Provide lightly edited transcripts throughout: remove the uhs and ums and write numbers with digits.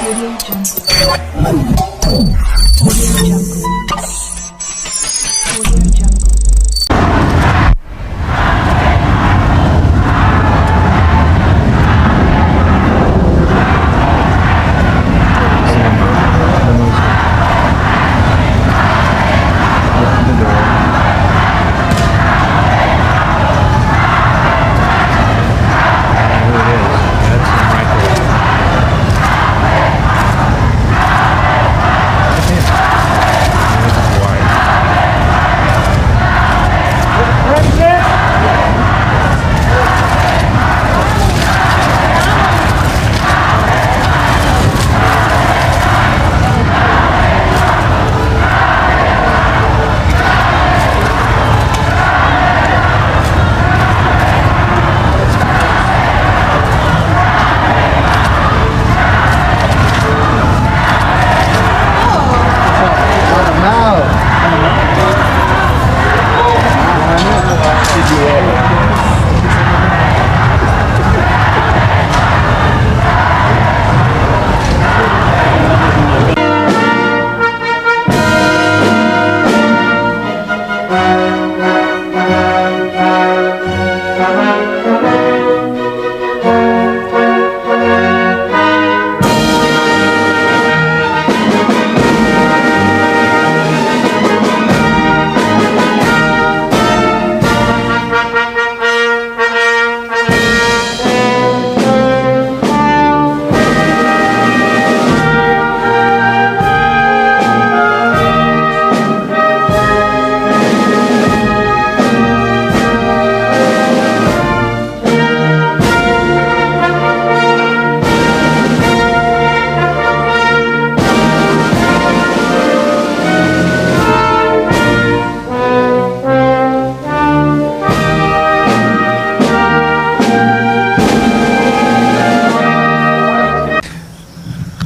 Audio Jungle. Audio Jungle. Audio Jungle.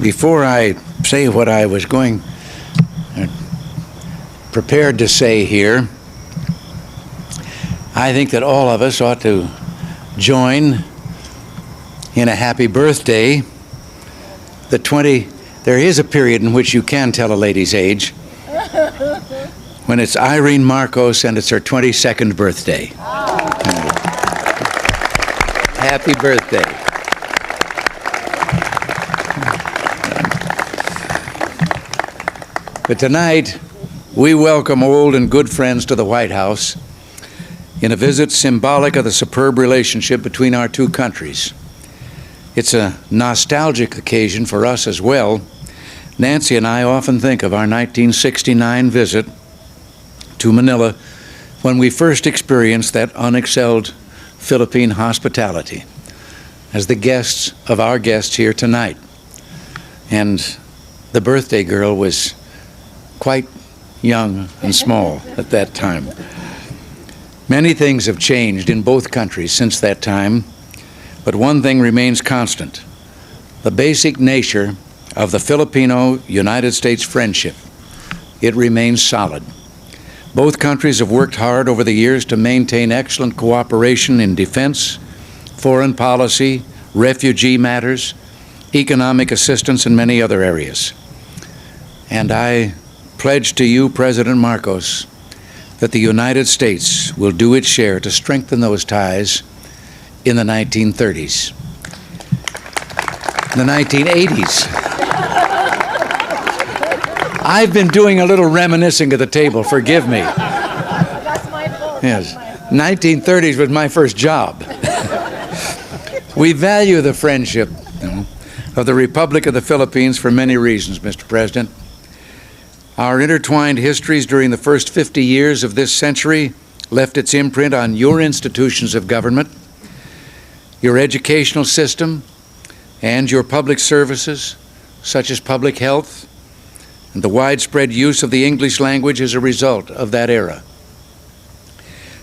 Before I say what I was prepared to say here, I think that all of us ought to join in a happy birthday. There is a period in which you can tell a lady's age, when it's Irene Marcos and it's her 22nd birthday. Happy birthday. But tonight, we welcome old and good friends to the White House in a visit symbolic of the superb relationship between our two countries. It's a nostalgic occasion for us as well. Nancy and I often think of our 1969 visit to Manila when we first experienced that unexcelled Philippine hospitality as the guests of our guests here tonight. And the birthday girl was quite young and small at that time. Many things have changed in both countries since that time, but one thing remains constant: the basic nature of the Filipino-United States friendship. It remains solid. Both countries have worked hard over the years to maintain excellent cooperation in defense, foreign policy, refugee matters, economic assistance, and many other areas. And I pledge to you, President Marcos, that the United States will do its share to strengthen those ties in the 1930s. The 1980s. I've been doing a little reminiscing at the table, forgive me. That's my fault. Yes, 1930s was my first job. We value the friendship of the Republic of the Philippines for many reasons, Mr. President. Our intertwined histories during the first 50 years of this century left its imprint on your institutions of government, your educational system, and your public services, such as public health, and the widespread use of the English language as a result of that era.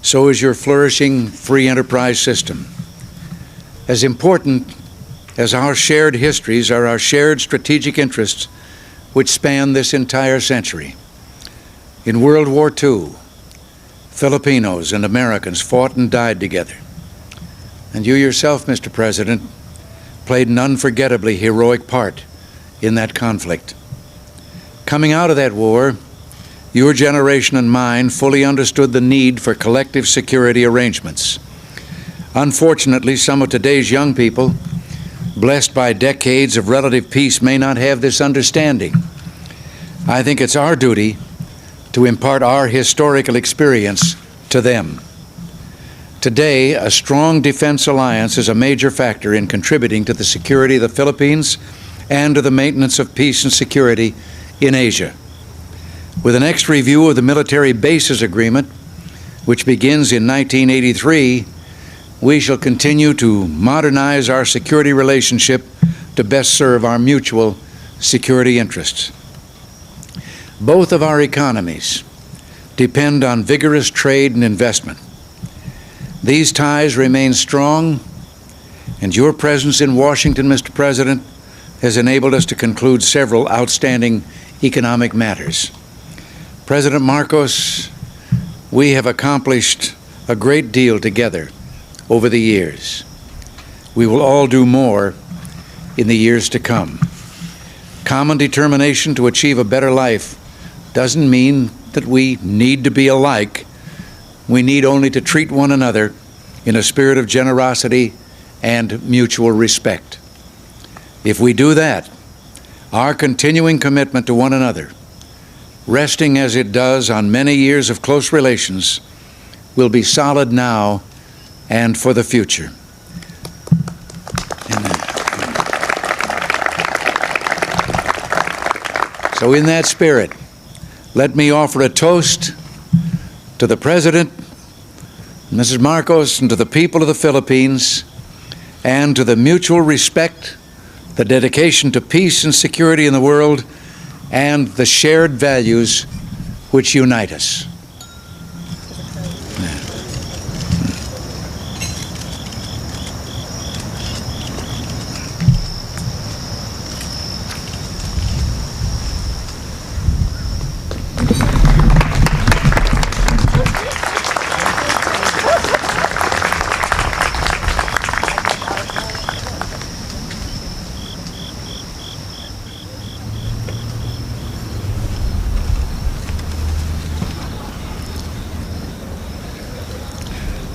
So is your flourishing free enterprise system. As important as our shared histories are our shared strategic interests, which span this entire century. In World War II, Filipinos and Americans fought and died together. And you yourself, Mr. President, played an unforgettably heroic part in that conflict. Coming out of that war, your generation and mine fully understood the need for collective security arrangements. Unfortunately, some of today's young people, blessed by decades of relative peace, may not have this understanding. I think it's our duty to impart our historical experience to them. Today, a strong defense alliance is a major factor in contributing to the security of the Philippines and to the maintenance of peace and security in Asia. With the next review of the Military Bases Agreement, which begins in 1983, we shall continue to modernize our security relationship to best serve our mutual security interests. Both of our economies depend on vigorous trade and investment. These ties remain strong, and your presence in Washington, Mr. President, has enabled us to conclude several outstanding economic matters. President Marcos, we have accomplished a great deal together over the years. We will all do more in the years to come. Common determination to achieve a better life doesn't mean that we need to be alike. We need only to treat one another in a spirit of generosity and mutual respect. If we do that, our continuing commitment to one another, resting as it does on many years of close relations, will be solid now and for the future. Amen. So in that spirit, let me offer a toast to the President, Mrs. Marcos, and to the people of the Philippines, and to the mutual respect, the dedication to peace and security in the world, and the shared values which unite us.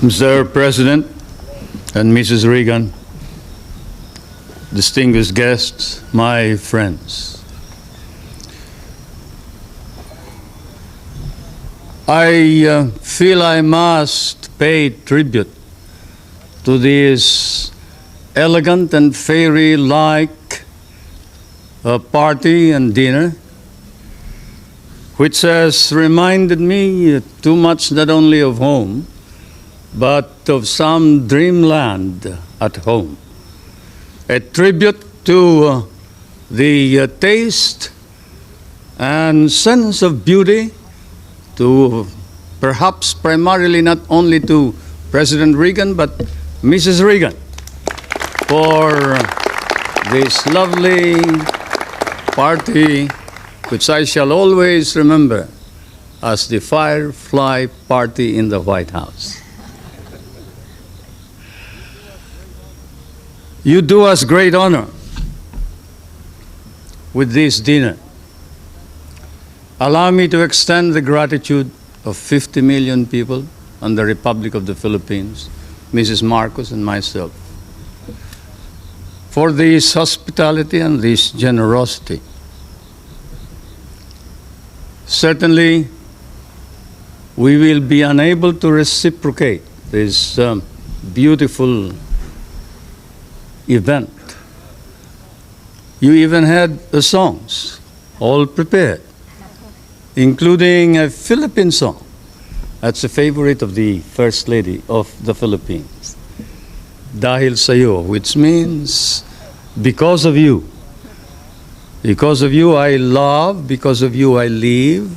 Mr. President and Mrs. Reagan, distinguished guests, my friends, I feel I must pay tribute to this elegant and fairy-like party and dinner, which has reminded me too much not only of home, but of some dreamland at home. A tribute to the taste and sense of beauty, to perhaps primarily not only to President Reagan, but Mrs. Reagan, for this lovely party, which I shall always remember as the Firefly Party in the White House. You do us great honor with this dinner. Allow me to extend the gratitude of 50 million people in the Republic of the Philippines, Mrs. Marcos and myself, for this hospitality and this generosity. Certainly, we will be unable to reciprocate this beautiful event. You even had the songs all prepared, including a Philippine song. That's a favorite of the First Lady of the Philippines, Dahil Sa'yo, which means because of you. Because of you I love, because of you I live,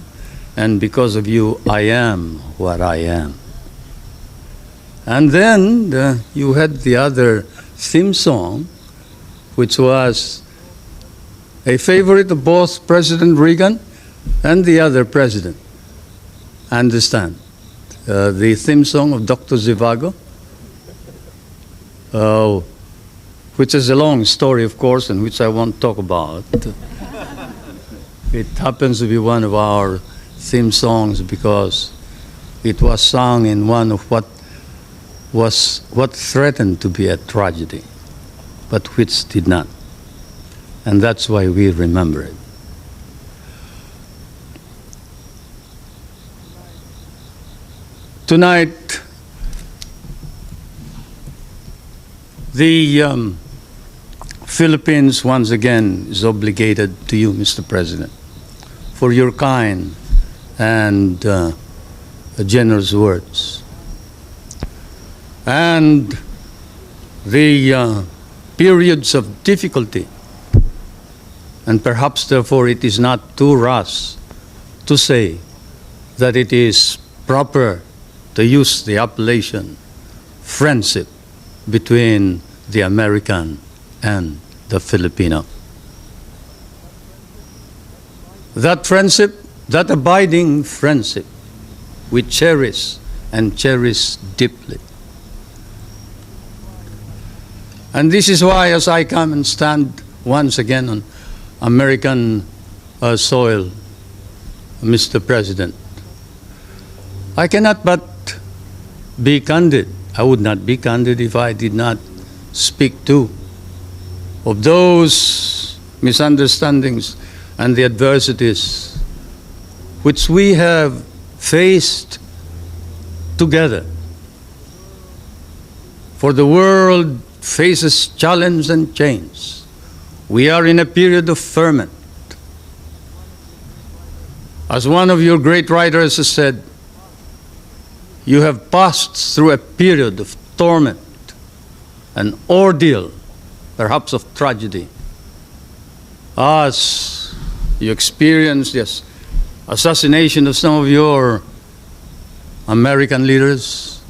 and because of you I am what I am. And then you had the other theme song, which was a favorite of both President Reagan and the other president. Understand? The theme song of Dr. Zhivago. which is a long story, of course, and which I won't talk about. It happens to be one of our theme songs because it was sung in one of what threatened to be a tragedy, but which did not. And that's why we remember it. Tonight, the Philippines once again is obligated to you, Mr. President, for your kind and generous words. And the periods of difficulty, and perhaps therefore it is not too rash to say that it is proper to use the appellation friendship between the American and the Filipino. That friendship, that abiding friendship, we cherish and cherish deeply. And this is why, as I come and stand once again on American soil, Mr. President, I cannot but be candid. I would not be candid if I did not speak too of those misunderstandings and the adversities which we have faced together. For the world faces challenge and change. We are in a period of ferment. As one of your great writers has said, you have passed through a period of torment, an ordeal, perhaps of tragedy, as you experienced the assassination of some of your American leaders,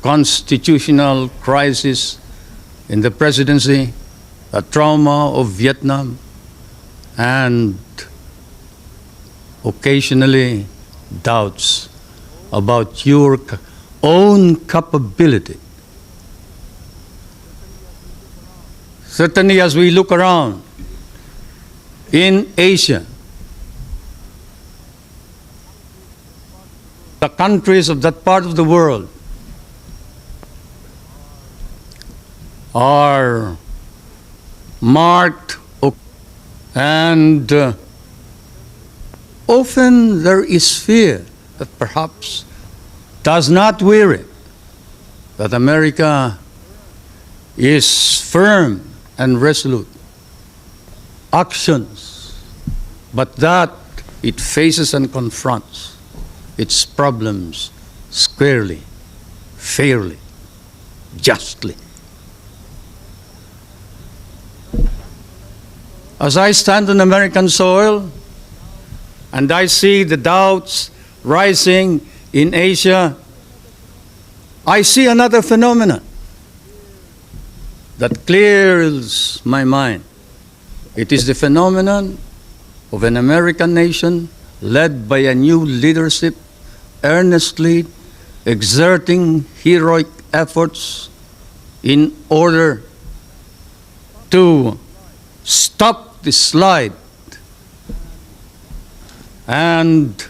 constitutional crisis in the presidency, the trauma of Vietnam, and occasionally doubts about your own capability. Certainly, as we look around in Asia, the countries of that part of the world are marked, and often there is fear that perhaps does not weary, that America is firm and resolute actions, but that it faces and confronts its problems squarely, fairly, justly. As I stand on American soil and I see the doubts rising in Asia, I see another phenomenon that clears my mind. It is the phenomenon of an American nation led by a new leadership, earnestly exerting heroic efforts in order to stop the slide and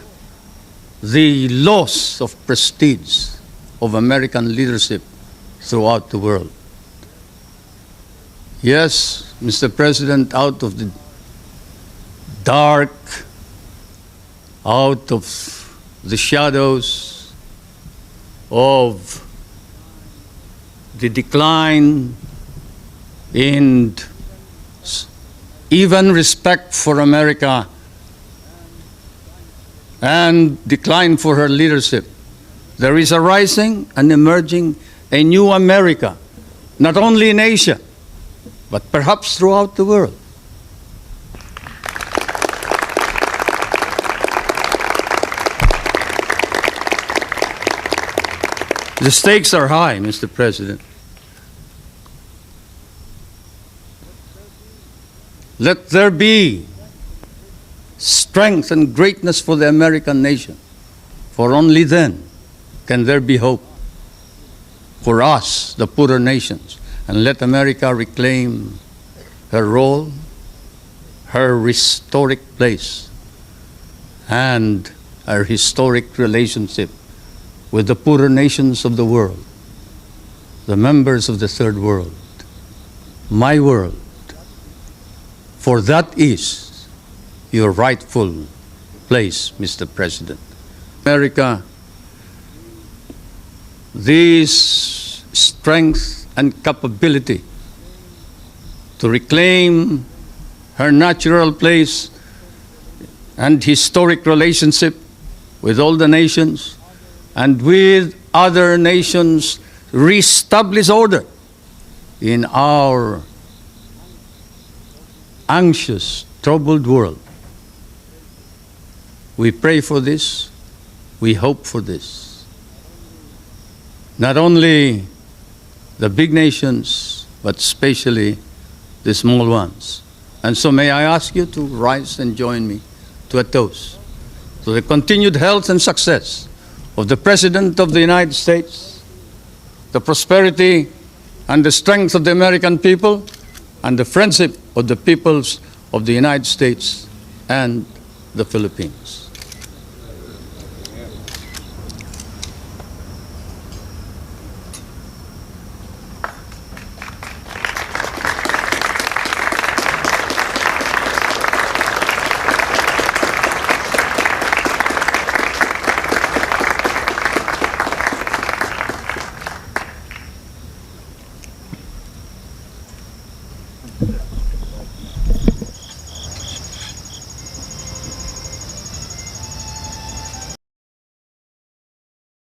the loss of prestige of American leadership throughout the world. Yes, Mr. President, out of the dark, out of the shadows of the decline in even respect for America and decline for her leadership, there is a rising and emerging a new America, not only in Asia, but perhaps throughout the world. The stakes are high, Mr. President. Let there be strength and greatness for the American nation, for only then can there be hope for us, the poorer nations, and let America reclaim her role, her historic place, and her historic relationship with the poorer nations of the world, the members of the third world, my world. For that is your rightful place, Mr. President. America, this strength and capability to reclaim her natural place and historic relationship with all the nations and with other nations, reestablish order in our anxious, troubled world. We pray for this, we hope for this. Not only the big nations, but especially the small ones. And so may I ask you to rise and join me to a toast to the continued health and success of the President of the United States, the prosperity and the strength of the American people, and the friendship of the peoples of the United States and the Philippines.